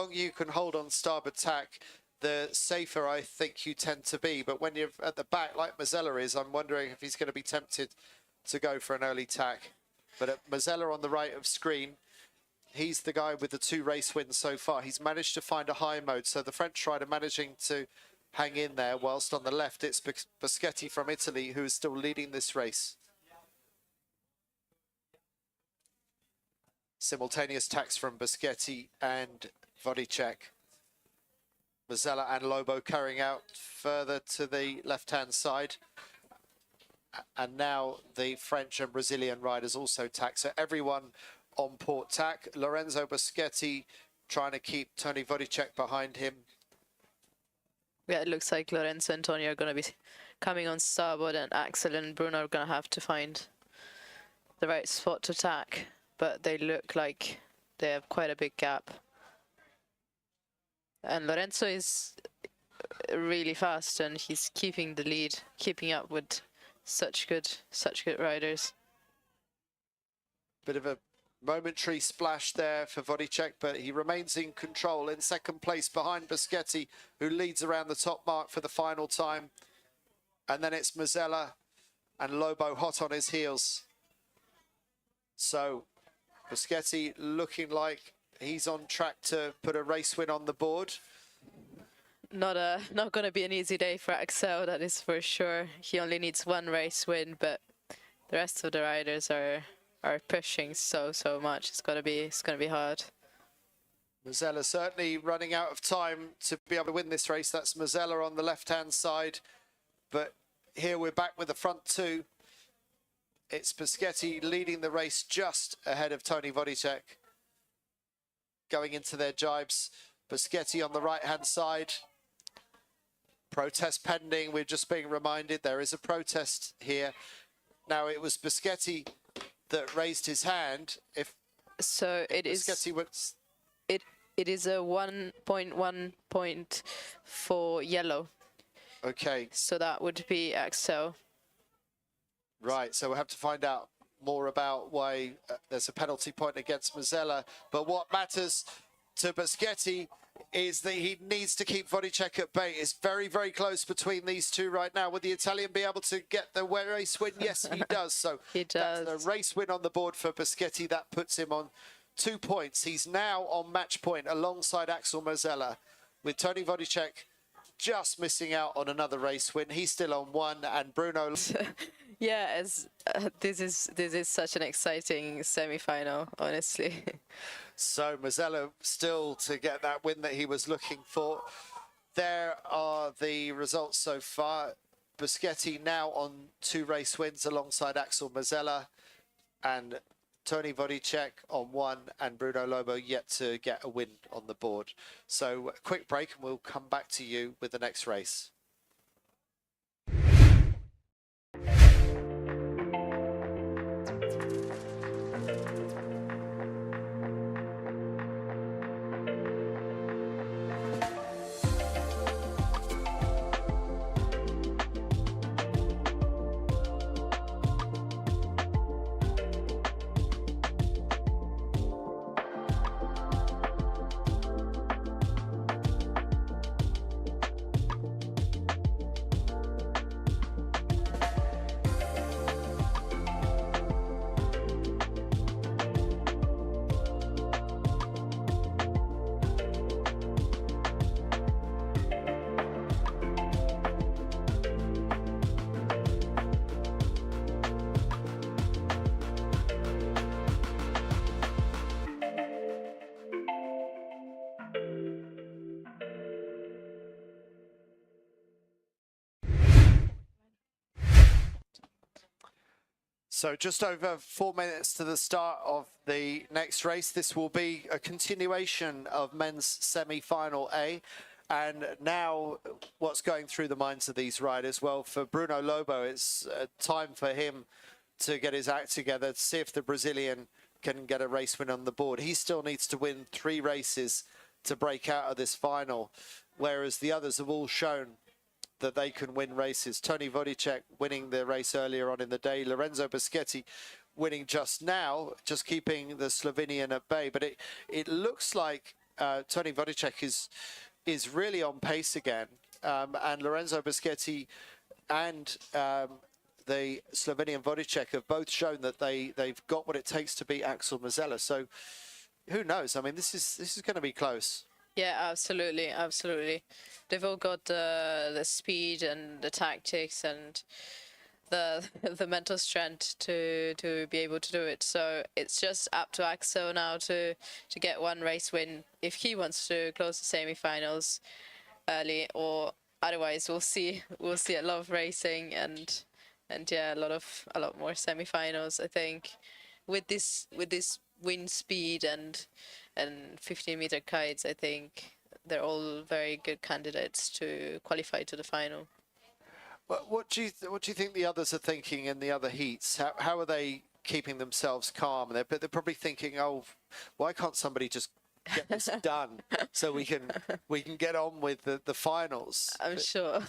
longer you can hold on starboard tack, the safer I think you tend to be. But when you're at the back, like Mazzella is, I'm wondering if he's going to be tempted to go for an early tack. But at Mazzella on the right of screen, he's the guy with the 2 race wins so far. He's managed to find a high mode. So the French rider managing to hang in there, whilst on the left, it's Boschetti from Italy who is still leading this race. Simultaneous tacks from Boschetti and Vodicek. Mazzella and Lobo carrying out further to the left-hand side. And now the French and Brazilian riders also tack. So everyone on port tack. Lorenzo Boschetti trying to keep Tony Vodicek behind him. Yeah, it looks like Lorenzo and Tony are going to be coming on starboard, and Axel and Bruno are going to have to find the right spot to tack. But they look like they have quite a big gap. And Lorenzo is really fast, and he's keeping the lead, keeping up with such good riders. Bit of a momentary splash there for Vodicek, but he remains in control in second place behind Boschetti, who leads around the top mark for the final time. And then it's Mazzella and Lobo hot on his heels. So Boschetti looking like he's on track to put a race win on the board. Not going to be an easy day for Axel, that is for sure. He only needs 1 race win, but the rest of the riders are pushing so much. It's gonna be hard. Mazzella certainly running out of time to be able to win this race. That's Mazzella on the left-hand side. But here we're back with the front 2. It's Boschetti leading the race just ahead of Tony Vodicek. Going into their jibes. Boschetti on the right-hand side. Protest pending. We're just being reminded there is a protest here. Now, it was Boschetti that raised his hand. If so, it is. Boschetti was. It is a 1.1 point for yellow. Okay. So that would be Axel. Right. So we'll have to find out more about why there's a penalty point against Mazzella. But what matters to Boschetti is that he needs to keep Vodicek at bay. It's very, very close between these two right now. Will the Italian be able to get the race win? Yes, he does. So he does. That's the race win on the board for Boschetti. That puts him on 2 points. He's now on match point alongside Axel Mazzella, with Tony Vodicek just missing out on another race win. He's still on 1, and Bruno. Yeah, this is such an exciting semi-final, honestly. So Mazzella still to get that win that he was looking for. There are the results so far. Boschetti now on 2 race wins alongside Axel Mazzella, and Tony Vodicek on 1, and Bruno Lobo yet to get a win on the board. So a quick break and we'll come back to you with the next race. So just over 4 minutes to the start of the next race. This will be a continuation of men's semi-final A. And now what's going through the minds of these riders? Well, for Bruno Lobo, it's time for him to get his act together, to see if the Brazilian can get a race win on the board. He still needs to win 3 races to break out of this final, whereas the others have all shown that they can win races. Tony Vodicek winning the race earlier on in the day. Lorenzo Boschetti winning just now, just keeping the Slovenian at bay. But it looks like Tony Vodicek is really on pace again, and Lorenzo Boschetti and the Slovenian Vodicek have both shown that they've got what it takes to beat Axel Mazella. So who knows? I mean, this is going to be close. Yeah, absolutely, absolutely. They've all got the speed and the tactics and the the mental strength to be able to do it. So it's just up to Axel now to get one race win if he wants to close the semi-finals early, or otherwise we'll see a lot of racing and yeah, a lot more semi-finals. I think with this wind speed and 15-meter kites, I think they're all very good candidates to qualify to the final. What do you think the others are thinking in the other heats? How are they keeping themselves calm? They're probably thinking, oh, why can't somebody just get this done so we can get on with the finals? I'm sure.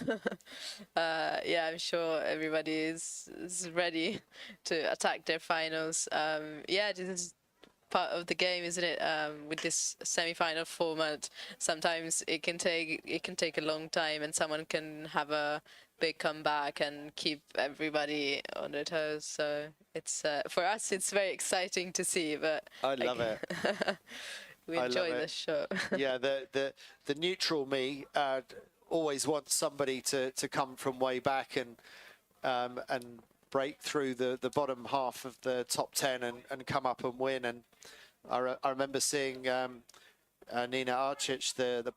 Yeah, I'm sure everybody is ready to attack their finals. Yeah, this is part of the game, isn't it? With this semi-final format, sometimes it can take a long time, and someone can have a big comeback and keep everybody on their toes. So it's for us, it's very exciting to see. But I love it. We enjoy the show. Yeah, the neutral me always wants somebody to come from way back and break through the bottom half of the top 10 and come up and win. And I remember seeing Nina Arcic, the